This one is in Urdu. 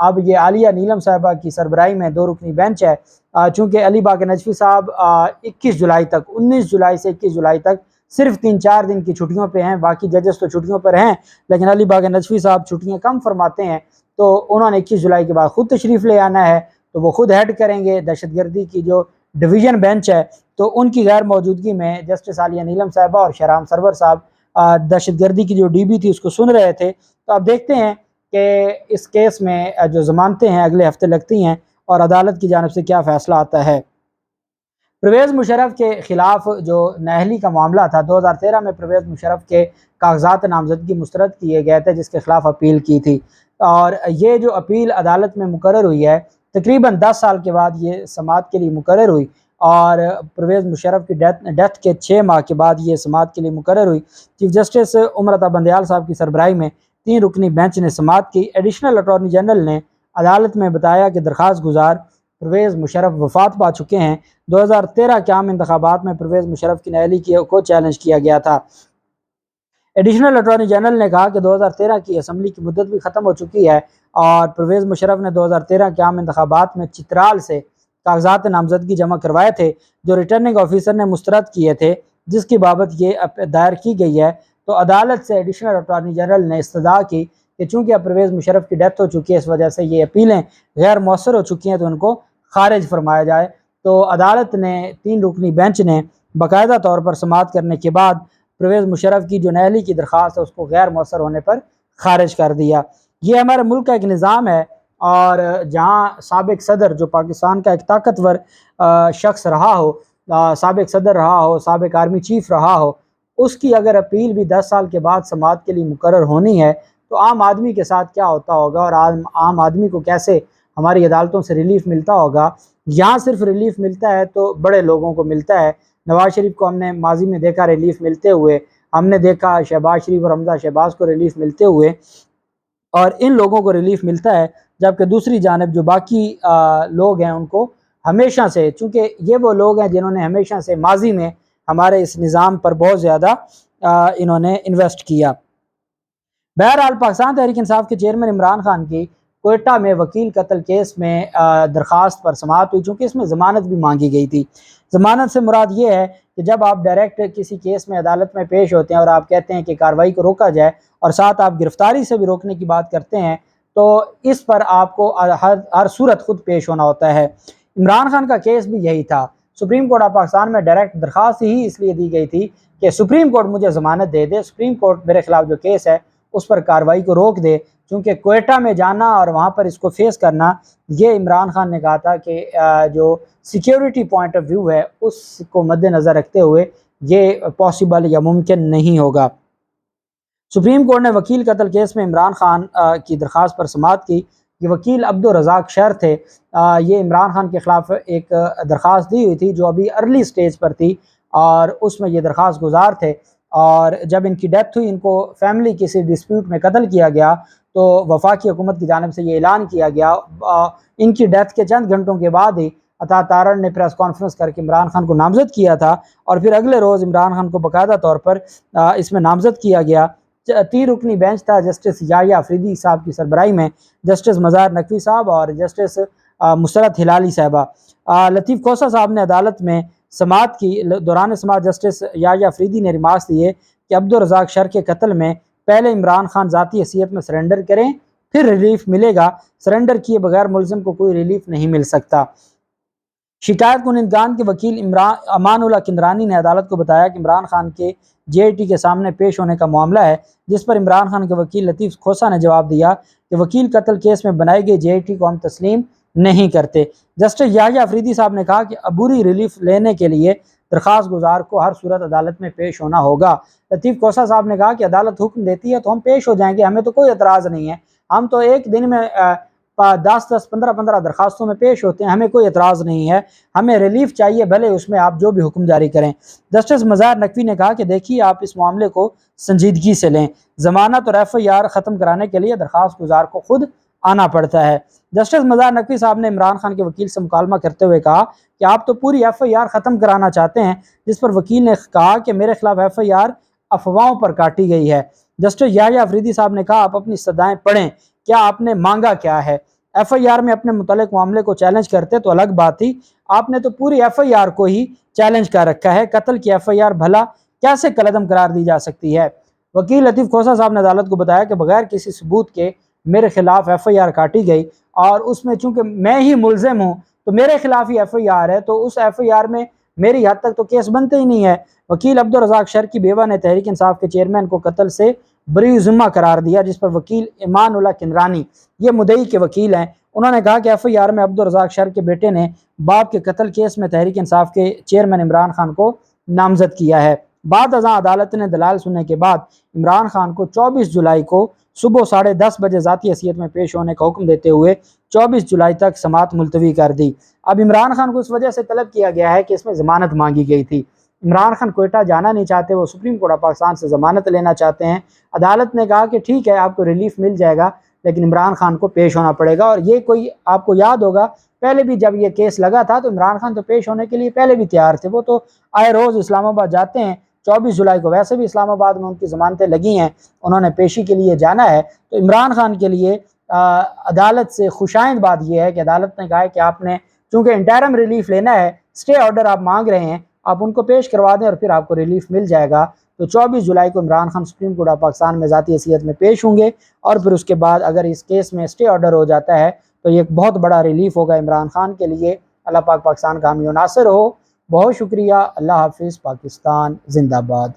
اب یہ عالیہ نیلم صاحبہ کی سربراہی میں 2 رکنی بینچ ہے۔ چونکہ علی باقر نجفی صاحب 21 جولائی تک 19 جولائی سے 21 جولائی تک صرف 3-4 دن کی چھٹیوں پہ ہیں، باقی ججز تو چھٹیوں پر ہیں، لیکن علی باقر نجفی صاحب چھٹیاں کم فرماتے ہیں، تو انہوں نے 21 جولائی کے بعد خود تشریف لے آنا ہے، تو وہ خود ہیڈ کریں گے دہشت گردی کی جو ڈویژن بینچ ہے۔ تو ان کی غیر موجودگی میں جسٹس عالیہ نیلم صاحبہ اور شہرام سرور صاحب دہشت گردی کی جو ڈی بی تھی اس کو سن رہے تھے۔ تو اب دیکھتے ہیں کہ اس کیس میں جو ضمانتیں ہیں اگلے ہفتے لگتی ہیں اور عدالت کی جانب سے کیا فیصلہ آتا ہے۔ پرویز مشرف کے خلاف جو نااہلی کا معاملہ تھا، 2013 میں پرویز مشرف کے کاغذات نامزدگی مسترد کیے گئے تھے جس کے خلاف اپیل کی تھی، اور یہ جو اپیل عدالت میں مقرر ہوئی ہے تقریباً 10 سال کے بعد یہ سماعت کے لیے مقرر ہوئی، اور پرویز مشرف کی ڈیتھ کے 6 ماہ کے بعد یہ سماعت کے لیے مقرر ہوئی۔ چیف جسٹس عمر عطا بندیال صاحب کی سربراہی میں 3 رکنی بینچ نے سماعت کی۔ ایڈیشنل اٹارنی جنرل نے عدالت میں بتایا کہ درخواست گزار پرویز مشرف وفات پا چکے ہیں۔ 2013 کے عام انتخابات میں پرویز مشرف کی نااہلی کو چیلنج کیا گیا تھا۔ ایڈیشنل اٹارنی جنرل نے کہا کہ 2013 کی اسمبلی کی مدت بھی ختم ہو چکی ہے، اور پرویز مشرف نے 2013 کے عام انتخابات میں چترال سے کاغذات نامزدگی جمع کروائے تھے جو ریٹرننگ آفیسر نے مسترد کیے تھے، جس کی بابت یہ دائر کی گئی ہے۔ تو عدالت سے ایڈیشنل اٹارنی جنرل نے استدعا کی کہ چونکہ اب پرویز مشرف کی ڈیتھ ہو چکی ہے، اس وجہ سے یہ اپیلیں غیر مؤثر ہو چکی ہیں، تو ان کو خارج فرمایا جائے۔ تو عدالت نے 3 رکنی بینچ نے باقاعدہ طور پر سماعت کرنے کے بعد پرویز مشرف کی جو نااہلی کی درخواست ہے اس کو غیر مؤثر ہونے پر خارج کر دیا۔ یہ ہمارے ملک کا ایک نظام ہے، اور جہاں سابق صدر جو پاکستان کا ایک طاقتور شخص رہا ہو، سابق صدر رہا ہو، سابق آرمی چیف رہا ہو، اس کی اگر اپیل بھی 10 سال کے بعد سماعت کے لیے مقرر ہونی ہے تو عام آدمی کے ساتھ کیا ہوتا ہوگا، اور عام آدمی کو کیسے ہماری عدالتوں سے ریلیف ملتا ہوگا۔ یہاں صرف ریلیف ملتا ہے تو بڑے لوگوں کو ملتا ہے۔ نواز شریف کو ہم نے ماضی میں دیکھا ریلیف ملتے ہوئے، ہم نے دیکھا شہباز شریف اور حمزہ شہباز کو ریلیف ملتے ہوئے، اور ان لوگوں کو ریلیف ملتا ہے، جبکہ دوسری جانب جو باقی لوگ ہیں ان کو ہمیشہ سے، چونکہ یہ وہ لوگ ہیں جنہوں نے ہمیشہ سے ماضی میں ہمارے اس نظام پر بہت زیادہ انہوں نے انویسٹ کیا۔ بہرحال پاکستان تحریک انصاف کے چیئرمین عمران خان کی کوئٹہ میں وکیل قتل کیس میں درخواست پر سماعت ہوئی، چونکہ اس میں ضمانت بھی مانگی گئی تھی۔ ضمانت سے مراد یہ ہے کہ جب آپ ڈائریکٹ کسی کیس میں عدالت میں پیش ہوتے ہیں اور آپ کہتے ہیں کہ کارروائی کو روکا جائے، اور ساتھ آپ گرفتاری سے بھی روکنے کی بات کرتے ہیں، تو اس پر آپ کو ہر صورت خود پیش ہونا ہوتا ہے۔ عمران خان کا کیس بھی یہی تھا۔ سپریم کورٹ آف پاکستان میں ڈائریکٹ درخواست ہی اس لیے دی گئی تھی کہ سپریم کورٹ مجھے ضمانت دے دے، سپریم کورٹ میرے خلاف جو کیس ہے اس پر کارروائی کو روک دے، کیونکہ کوئٹہ میں جانا اور وہاں پر اس کو فیس کرنا، یہ عمران خان نے کہا تھا کہ جو سیکیورٹی پوائنٹ آف ویو ہے اس کو مد نظر رکھتے ہوئے یہ پاسبل یا ممکن نہیں ہوگا۔ سپریم کورٹ نے وکیل قتل کیس میں عمران خان کی درخواست پر سماعت کی۔ یہ وکیل عبدالرزاق شہر تھے، یہ عمران خان کے خلاف ایک درخواست دی ہوئی تھی جو ابھی ارلی سٹیج پر تھی، اور اس میں یہ درخواست گزار تھے، اور جب ان کی ڈیتھ ہوئی، ان کو فیملی کسی ڈسپیوٹ میں قتل کیا گیا، تو وفاقی حکومت کی جانب سے یہ اعلان کیا گیا۔ ان کی ڈیتھ کے چند گھنٹوں کے بعد ہی عطا تارڑ نے پریس کانفرنس کر کے عمران خان کو نامزد کیا تھا، اور پھر اگلے روز عمران خان کو باقاعدہ طور پر اس میں نامزد کیا گیا۔ 3 رکنی بینچ تھا جسٹس یحییٰ افریدی صاحب کی سربراہی میں، جسٹس مظاہر نقوی صاحب اور جسٹس مسرت ہلالی صاحبہ۔ لطیف کوسہ صاحب نے عدالت میں سماعت کی۔ دوران سماعت جسٹس یحییٰ افریدی نے ریمارکس دیے کہ عبدالرزاق شہر کے قتل میں پہلے عمران خان ذاتی حیثیت میں سرنڈر کریں، پھر ریلیف ملے گا، سرنڈر کیے بغیر ملزم کو کوئی ریلیف نہیں مل سکتا۔ شکایت کنندگان کے وکیل امان اللہ کندرانی نے عدالت کو بتایا کہ عمران خان کے جے آئی ٹی کے سامنے پیش ہونے کا معاملہ ہے، جس پر عمران خان کے وکیل لطیف کھوسہ نے جواب دیا کہ وکیل قتل کیس میں بنائی گئی جے آئی ٹی کو ہم تسلیم نہیں کرتے۔ جسٹس یحییٰ افریدی صاحب نے کہا کہ عبوری ریلیف لینے کے لیے درخواست گزار کو ہر صورت عدالت میں پیش ہونا ہوگا۔ لطیف کوسہ صاحب نے کہا کہ عدالت حکم دیتی ہے تو ہم پیش ہو جائیں گے، ہمیں تو کوئی اعتراض نہیں ہے، ہم تو ایک دن میں 10 15 درخواستوں میں پیش ہوتے ہیں، ہمیں کوئی اعتراض نہیں ہے، ہمیں ریلیف چاہیے، بھلے اس میں آپ جو بھی حکم جاری کریں۔ جسٹس مظاہر نقوی نے کہا کہ دیکھیے آپ اس معاملے کو سنجیدگی سے لیں، ضمانت اور ایف آئی آر ختم کرانے کے لیے درخواست گزار کو خود آنا پڑتا ہے۔ جسٹس مظاہر نقوی صاحب نے عمران خان کے وکیل سے مکالمہ کرتے ہوئے کہا کہ آپ تو پوری ایف آئی آر ختم کرانا چاہتے ہیں، جس پر وکیل نے کہا کہ میرے خلاف ایف آئی آر افواہوں پر کاٹی گئی ہے۔ جسٹس یحییٰ افریدی صاحب نے کہا آپ اپنی استدعائیں پڑھیں، کیا آپ نے مانگا کیا ہے؟ FIR میں اپنے متعلق معاملے کو چیلنج کرتے تو الگ بات تھی، آپ نے تو پوری FIR کو ہی چیلنج کر رکھا ہے۔ قتل کی FIR بھلا کیسے کالعدم قرار دی جا سکتی ہے؟ وکیل لطیف کھوسہ صاحب نے عدالت کو بتایا کہ بغیر کسی ثبوت کے میرے خلاف FIR کاٹی گئی، اور اس میں چونکہ میں ہی ملزم ہوں تو میرے خلاف ہی FIR ہے، تو اس FIR میں میری حد تک تو کیس بنتے ہی نہیں ہے۔ وکیل عبدالرزاق شر کی بیوہ نے تحریک انصاف کے چیئرمین کو قتل سے بری ذمہ قرار دیا، جس پر وکیل ایمان اللہ کنرانی، یہ مدعی کے وکیل ہیں، انہوں نے کہا کہ FIR میں عبدالرزاق شر کے بیٹے نے باپ کے قتل کیس میں تحریک انصاف کے چیئرمین عمران خان کو نامزد کیا ہے۔ بعد ازاں عدالت نے دلائل سننے کے بعد عمران خان کو 24 جولائی کو صبح 10:30 بجے ذاتی حیثیت میں پیش ہونے کا حکم دیتے ہوئے 24 جولائی تک سماعت ملتوی کر دی۔ اب عمران خان کو اس وجہ سے طلب کیا گیا ہے کہ اس میں ضمانت مانگی گئی تھی۔ عمران خان کوئٹہ جانا نہیں چاہتے، وہ سپریم کورٹ آف پاکستان سے ضمانت لینا چاہتے ہیں۔ عدالت نے کہا کہ ٹھیک ہے، آپ کو ریلیف مل جائے گا، لیکن عمران خان کو پیش ہونا پڑے گا۔ اور یہ کوئی آپ کو یاد ہوگا پہلے بھی جب یہ کیس لگا تھا تو عمران خان تو پیش ہونے کے لیے پہلے بھی تیار تھے، وہ تو آئے روز اسلام آباد جاتے ہیں۔ 24 جولائی کو ویسے بھی اسلام آباد میں ان کی ضمانتیں لگی ہیں، انہوں نے پیشی کے لیے جانا ہے۔ تو عمران خان کے لیے عدالت سے خوشائند بات یہ ہے کہ عدالت نے کہا ہے کہ آپ نے چونکہ انٹرم ریلیف لینا ہے، اسٹے آرڈر آپ مانگ رہے ہیں، آپ ان کو پیش کروا دیں اور پھر آپ کو ریلیف مل جائے گا۔ تو 24 جولائی کو Imran Khan supreme court of Pakistan میں ذاتی حیثیت میں پیش ہوں گے، اور پھر اس کے بعد اگر اس کیس میں اسٹے آرڈر ہو جاتا ہے تو یہ ایک بہت بڑا ریلیف ہوگا عمران خان کے لیے۔ اللہ پاک پاکستان کا حامی و ناصر ہو۔ بہت شکریہ۔ اللہ حافظ۔ پاکستان زندہ باد۔